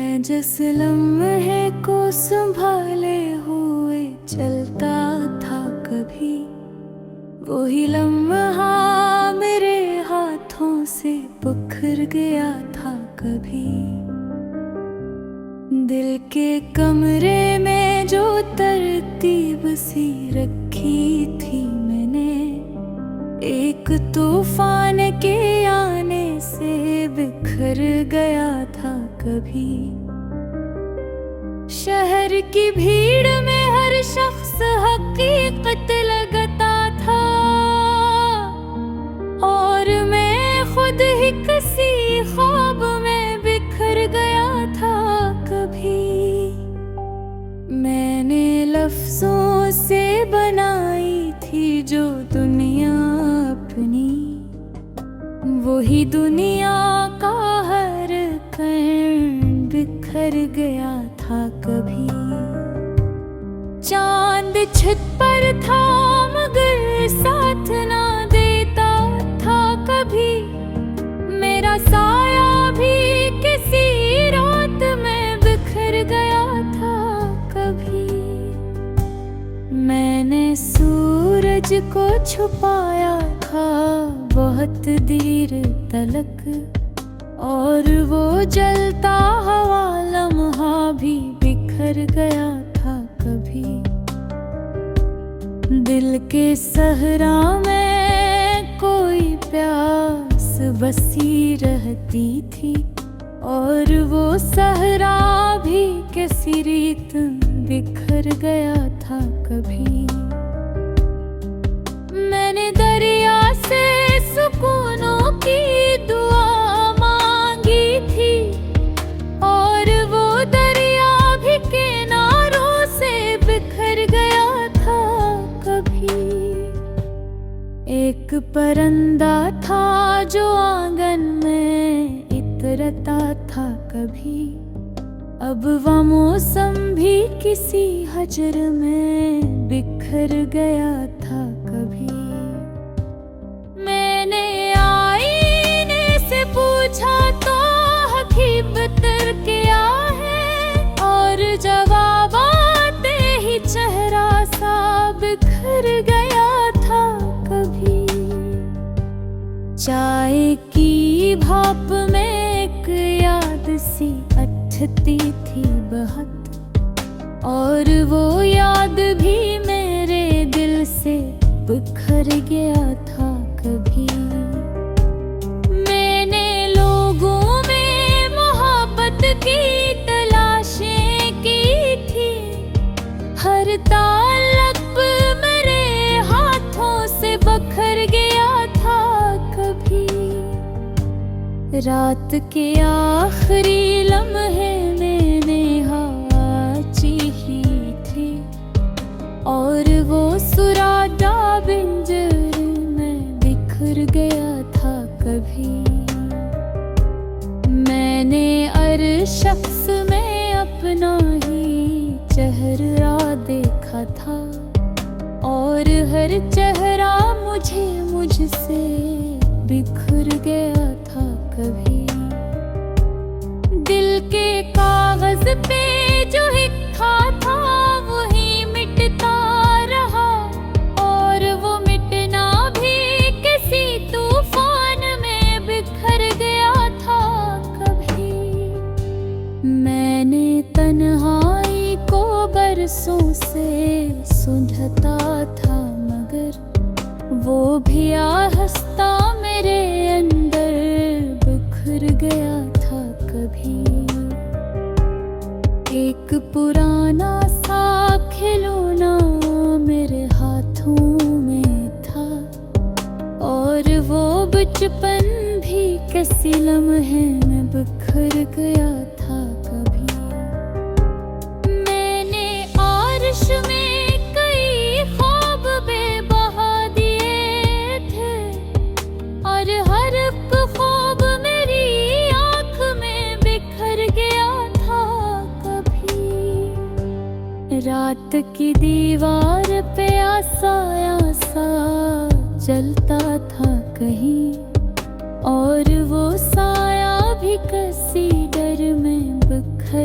मैं जिस लम्हे को संभाले हुए चलता था कभी, वही लम्हा मेरे हाथों से बिखर गया था कभी। दिल के कमरे में जो तरतीब सी रखी थी मैंने, एक तूफान के आने से बिखर गया था कभी। शहर की भीड़ में हर शख्स हकीकत लगता था, और मैं खुद ही किसी ख्वाब में बिखर गया था कभी। मैंने लफ्जों से बनाई थी जो दुनिया अपनी, वही दुनिया का हर कण बिखर गया था कभी। चांद छत पर था मगर साथ ना देता था कभी, मेरा साया भी किसी रात में बिखर गया था कभी। मैंने सूरज को छुपाया था बहुत देर तलक, और वो जलता हुआ लम्हा भी बिखर गया था कभी। दिल के सहरा में कोई प्यास बसी रहती थी, और वो सहरा भी किसी रीत बिखर गया था कभी। मैंने दरिया से सुकूनों की दुआ मांगी थी, और वो दरिया भी किनारों से बिखर गया था कभी। एक परिंदा था जो आंगन में इतरता था कभी, अब वह मौसम भी किसी हजर में बिखर गया था कभी। मैंने आईने से पूछा तो हकीकत क्या है, और जवाब आते ही चेहरा सा बिखर गया था कभी। चाय की भाप में एक याद सी अटती थी बहुत, और वो याद भी मेरे दिल से बिखर गया था कभी। मैंने लोगों में मोहब्बत की तलाशें की थी, हर ताल्लुक मेरे हाथों से बिखर गया था कभी। रात के आखिरी लम्हे मैंने हवा चीखी थी, और वो सुरादा बिंजर में बिखर गया था कभी। मैंने हर शख्स में अपना ही चेहरा देखा था, और हर चेहरा मुझसे बिखर गया था कभी। दिल के कागज पे जो लिखा था वही मिटता रहा, और वो मिटना भी किसी तूफान में बिखर गया था कभी। मैंने तन्हाई को बरसों से सूंघता था, मगर वो भी आहिस्ता मेरे अंदर बिखर गया था कभी। एक पुराना सा खिलौना मेरे हाथों में था, और वो बचपन भी किसी लम्हे में बिखर गया था कभी। मैंने आरिश में कई ख्वाब बेबहा दिए थे, और हर एक ख्वाब मेरी आँख में बिखर गया था कभी। रात की दीवार पे आसाया सा जलता था कहीं, और वो साया भी किसी डर में बिखर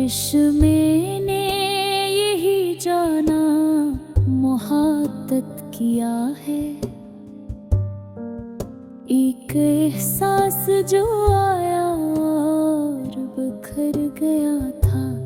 ख्वाहिश मैंने यही जाना मुहाद्दत किया है। एक एहसास जो आया और बिखर गया था।